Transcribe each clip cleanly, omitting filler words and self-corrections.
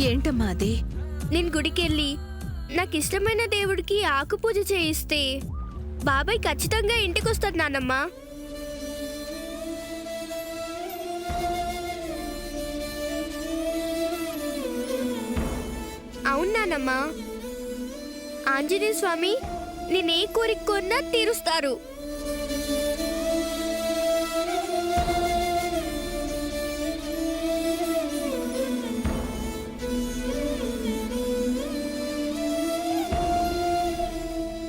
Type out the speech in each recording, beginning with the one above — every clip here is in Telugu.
ఏంటమ్మా అది? నేను గుడికెళ్ళి నాకిష్టమైన దేవుడికి ఆకు పూజ చేయిస్తే బాబాయ్ ఖచ్చితంగా ఇంటికొస్తాడు నానమ్మ. అవును నానమ్మ, ఆంజనేయ స్వామి నేనే కోరిక కొన్నా తీరుస్తారు.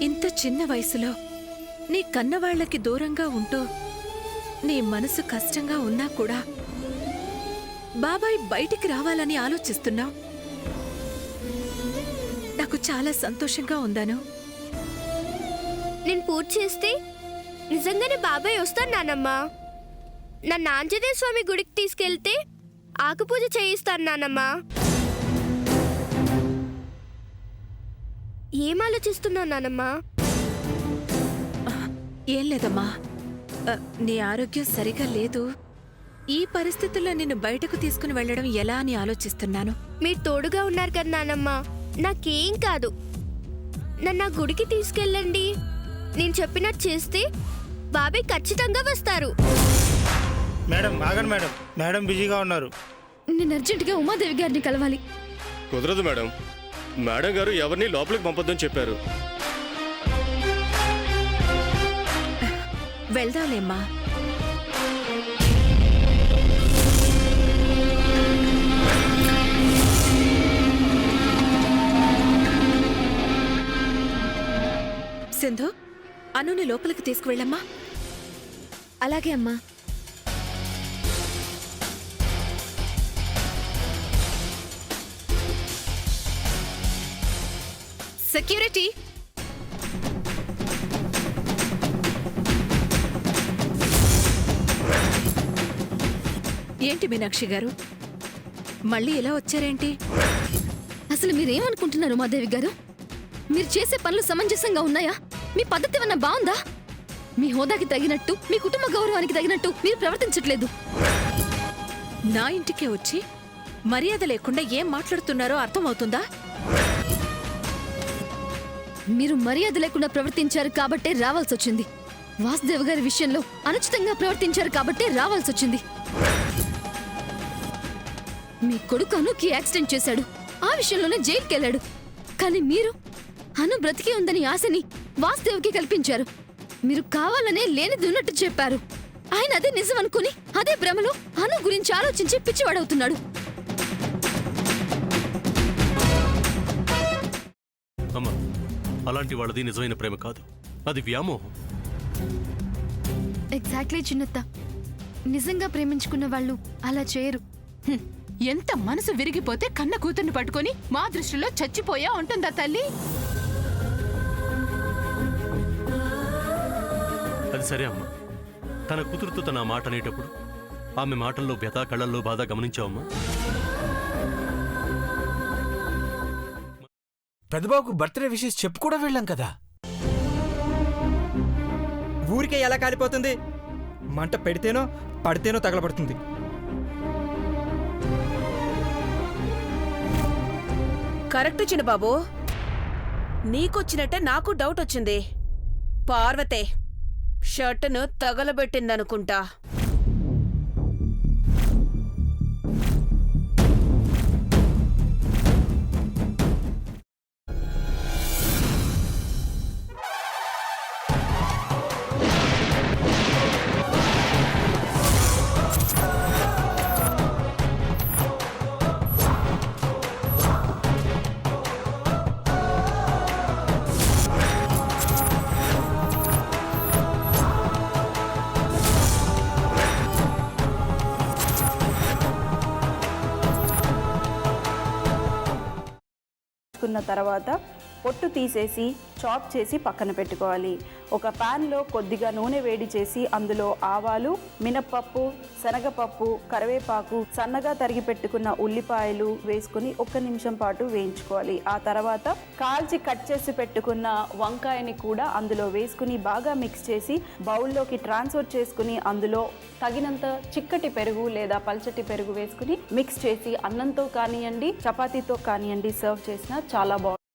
ఇంత చిన్న వయసులో నీ కన్నవాళ్లకి దూరంగా ఉంటూ నీ మనసు కష్టంగా ఉన్నా కూడా బాబాయ్ బయటికి రావాలని ఆలోచిస్తున్నావు. నాకు చాలా సంతోషంగా ఉందాను. నేను పూజ చేస్తే నిజంగానే బాబాయ్ వస్తాను నానమ్మ. నన్ను ఆంజనేయ స్వామి గుడికి తీసుకెళ్తే ఆకు పూజ చేయిస్తాను నానమ్మ. ఏం ఆలోచిస్తున్నావు నానమ్మ? ఏం లేదమ్మా, నీ ఆరోగ్యం సరిగా లేదు. ఈ పరిస్థితుల్లో నిన్ను బయటకు తీసుకుని వెళ్లడం ఎలా అని ఆలోచిస్తున్నాను. మీరు తోడుగా ఉన్నారు కదా నానమ్మ, నాకేం కాదు. నన్ను ఆ గుడికి తీసుకెళ్ళండి. నేను చెప్పినట్టు చేస్తే బాబాయ్ ఖచ్చితంగా వస్తారు. మేడం ఆగండి మేడం, మేడం బిజీగా ఉన్నారు. నేను అర్జెంటుగా ఉమాదేవి గారిని కలవాలి. కుదరదు మేడం, మేడం గారు ఎవరిని లోపలికి పంపొద్దని చెప్పారు. వెళ్దాంలేమ్మా. సింధు, అనుని లోపలికి తీసుకువెళ్ళమ్మా. అలాగే అమ్మా. సెక్యూరిటీ, ఏంటి మీనాక్షి గారు, మళ్ళీ ఇలా వచ్చారేంటి? అసలు మీరేమనుకుంటున్నారు ఉమాదేవి గారు? మీరు చేసే పనులు సమంజసంగా ఉన్నాయా? మీ పద్ధతి ఏమన్నా బాగుందా? మీ హోదాకి తగినట్టు, మీ కుటుంబ గౌరవానికి తగినట్టు మీరు ప్రవర్తించట్లేదు. నా ఇంటికే వచ్చి మర్యాద లేకుండా ఏం మాట్లాడుతున్నారో అర్థమవుతుందా? మీరు మర్యాద లేకుండా ప్రవర్తించారు కాబట్టే రావాల్సి వచ్చింది. వాసుదేవ్ గారి విషయంలో అనుచితంగా ప్రవర్తించారు కాబట్టే రావాల్సి వచ్చింది. మీ కొడుకు అనుకి యాక్సిడెంట్ చేశాడు, ఆ విషయంలోనే జైలుకెళ్లాడు. కానీ మీరు అను బ్రతికి ఉందని ఆశని వాసుదేవ్కి కల్పించారు. మీరు కావాలనే లేనిది ఉన్నట్టు చెప్పారు. ఆయన అదే నిజం అనుకుని అదే భ్రమలో అను గురించి ఆలోచించి పిచ్చివాడవుతున్నాడు. అమ్మా, అలాంటి వాళ్ళది నిజమైన ప్రేమ కాదు, అది వ్యామోహం. ఎగ్జాక్ట్లీ చిన్నత్త, నిజంగా ప్రేమించుకున్న వాళ్ళు అలా చేయరు. ఎంత మనసు విరిగిపోతే కన్న కూతుర్ని పట్టుకొని మా దృష్టిలో చచ్చిపోయా ఉంటుందా తల్లి? అది సరే అమ్మా, తన కూతురుతో తన మాట అనేటప్పుడు ఆమె మాటల్లో వ్యథ, కళ్ళల్లో బాధ గమనించావమ్మా? పెద్దబాబుకు బర్త్డే విషెస్ చెప్పు కూడా వెళ్ళాం కదా. ఊరికే ఎలా కాలిపోతుంది? మంట పెడితేనో పడితేనో తగలబడుతుంది. కరెక్ట్ చిన్నబాబు, నీకొచ్చినట్టే నాకు డౌట్ వచ్చింది. పార్వతే షర్టును తగలబెట్టిందనుకుంటా. తర్వాత పొట్టు తీసేసి చాప్ చేసి పక్కన పెట్టుకోవాలి. ఒక ప్యాన్లో కొద్దిగా నూనె వేడి చేసి అందులో ఆవాలు, మినప్పప్పు, శనగపప్పు, కరివేపాకు, సన్నగా తరిగి పెట్టుకున్న ఉల్లిపాయలు వేసుకుని 1 నిమిషం పాటు వేయించుకోవాలి. ఆ తర్వాత కాల్చి కట్ చేసి పెట్టుకున్న వంకాయని కూడా అందులో వేసుకుని బాగా మిక్స్ చేసి బౌల్లోకి ట్రాన్స్ఫర్ చేసుకుని అందులో తగినంత చిక్కటి పెరుగు లేదా పల్చటి పెరుగు వేసుకుని మిక్స్ చేసి అన్నంతో కానివ్వండి, చపాతీతో కానివ్వండి సర్వ్ చేసినా చాలా బాగుంటుంది.